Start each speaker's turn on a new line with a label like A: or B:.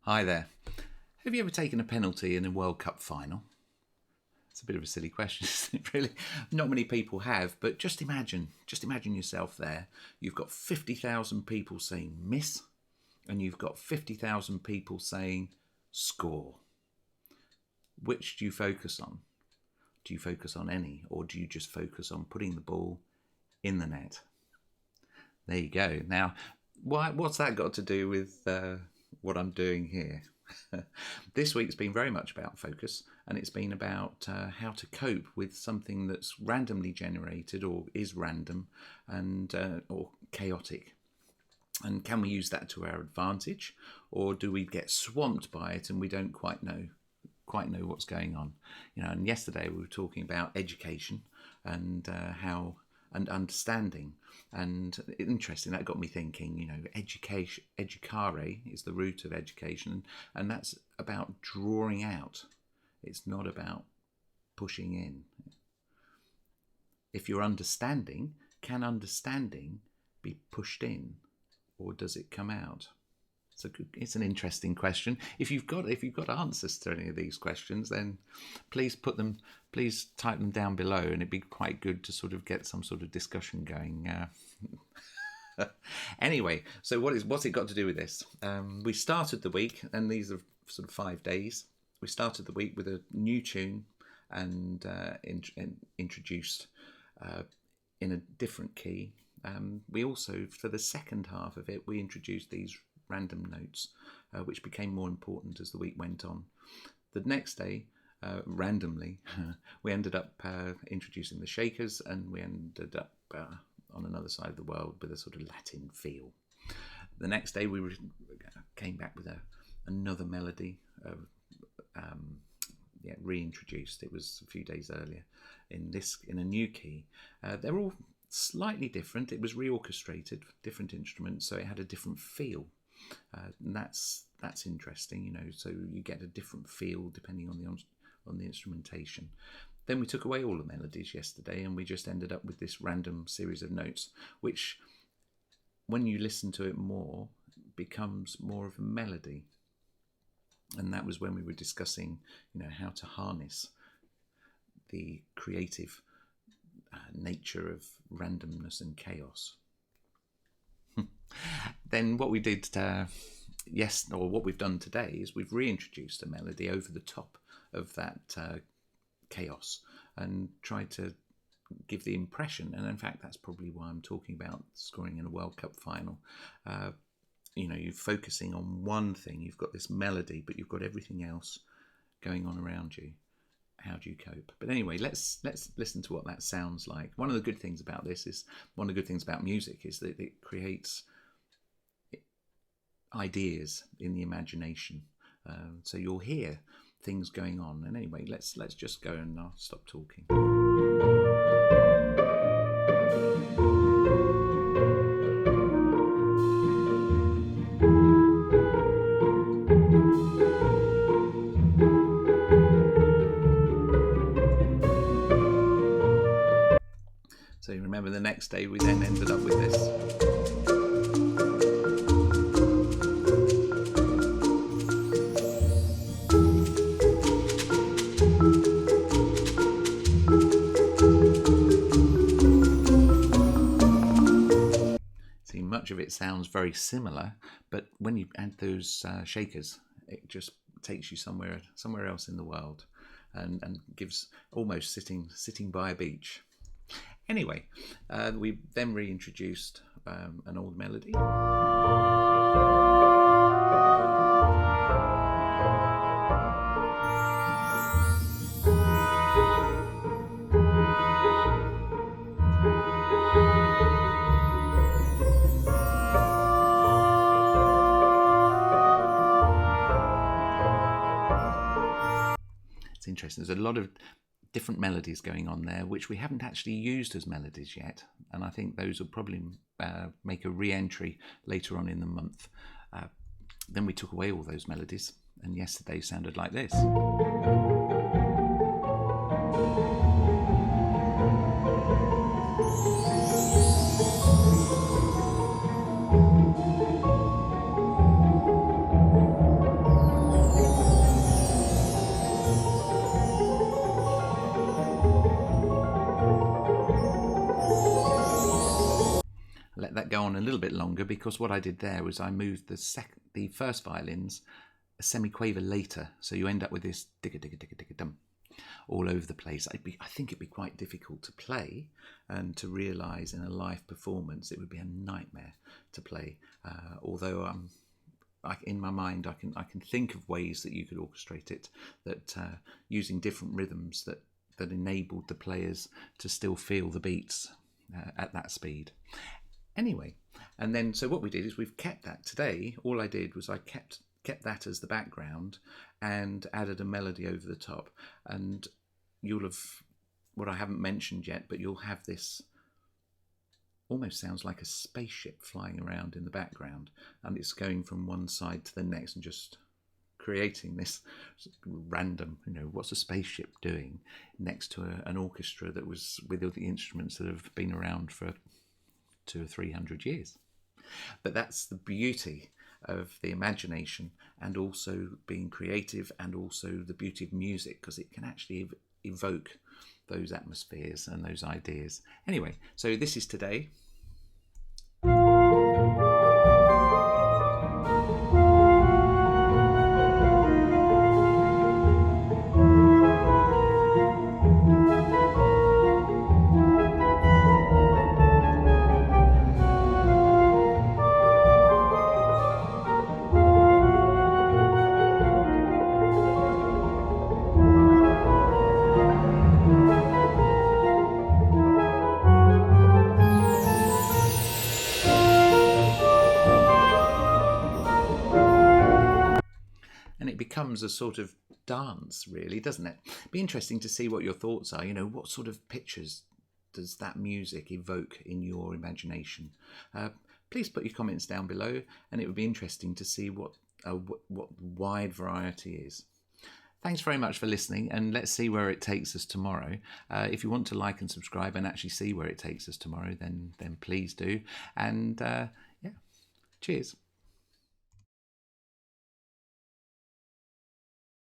A: Hi there. Have you ever taken a penalty in a World Cup final? It's a bit of a silly question, isn't it, really? Not many people have, but just imagine yourself there. You've got 50,000 people saying miss, and you've got 50,000 people saying score. Which do you focus on? Do you focus on any, or do you just focus on putting the ball in the net? There you go. Now, what's that got to do with what I'm doing here? This week's been very much about focus, and it's been about how to cope with something that's randomly generated or is random and or chaotic. And can we use that to our advantage, or do we get swamped by it and we don't quite know what's going on? And yesterday we were talking about education and how and understanding, and interesting, that got me thinking. Education, educare is the root of education, and that's about drawing out. It's not about pushing in. If you're understanding, can understanding be pushed in, or does it come out? It's an interesting question. If you've got answers to any of these questions, then please type them down below, and it'd be quite good to sort of get some sort of discussion going. Anyway, so what's it got to do with this? We started the week, and these are sort of 5 days. We started the week with a new tune and introduced in a different key. We also, for the second half of it, we introduced these random notes, which became more important as the week went on. The next day, randomly, we ended up introducing the shakers, and we ended up on another side of the world with a sort of Latin feel. The next day, we came back with another melody, reintroduced. It was a few days earlier in a new key. They're all slightly different. It was reorchestrated, different instruments, so it had a different feel. And that's interesting, so you get a different feel depending on the instrumentation. Then we took away all the melodies yesterday, and we just ended up with this random series of notes, which, when you listen to it more, becomes more of a melody. And that was when we were discussing, how to harness the creative nature of randomness and chaos. Then what we did, what we've done today is we've reintroduced a melody over the top of that chaos and tried to give the impression, and in fact that's probably why I'm talking about scoring in a World Cup final. You're focusing on one thing, you've got this melody, but you've got everything else going on around you. How do you cope? But anyway, let's listen to what that sounds like. One of the good things about music is that it creates ideas in the imagination. So you'll hear things going on. And anyway, let's just go, and I'll stop talking. So you remember the next day we then ended up with this. See, much of it sounds very similar, but when you add those shakers, it just takes you somewhere else in the world, and gives almost sitting by a beach. Anyway, we then reintroduced an old melody. It's interesting. There's a lot of different melodies going on there, which we haven't actually used as melodies yet, and I think those will probably make a re-entry later on in the month. Then we took away all those melodies, and yesterday sounded like this. go on a little bit longer because what I did there was I moved the first violins a semiquaver later, so you end up with this digga digga digga digga dum all over the place. I think it'd be quite difficult to play, and to realise in a live performance it would be a nightmare to play. Although in my mind I can think of ways that you could orchestrate it, that using different rhythms that enabled the players to still feel the beats at that speed. Anyway, and then so what we did is we've kept that today. All I did was I kept that as the background and added a melody over the top. And you'll have, what I haven't mentioned yet, but you'll have this almost sounds like a spaceship flying around in the background, and it's going from one side to the next and just creating this random, what's a spaceship doing next to an orchestra that was with all the instruments that have been around for 200 or 300 years. But that's the beauty of the imagination, and also being creative, and also the beauty of music, because it can actually evoke those atmospheres and those ideas. Anyway, so this is today. And it becomes a sort of dance, really, doesn't it? Be interesting to see what your thoughts are. What sort of pictures does that music evoke in your imagination? Please put your comments down below, and it would be interesting to see what wide variety is. Thanks very much for listening, and let's see where it takes us tomorrow. If you want to like and subscribe and actually see where it takes us tomorrow, then please do. And yeah, cheers.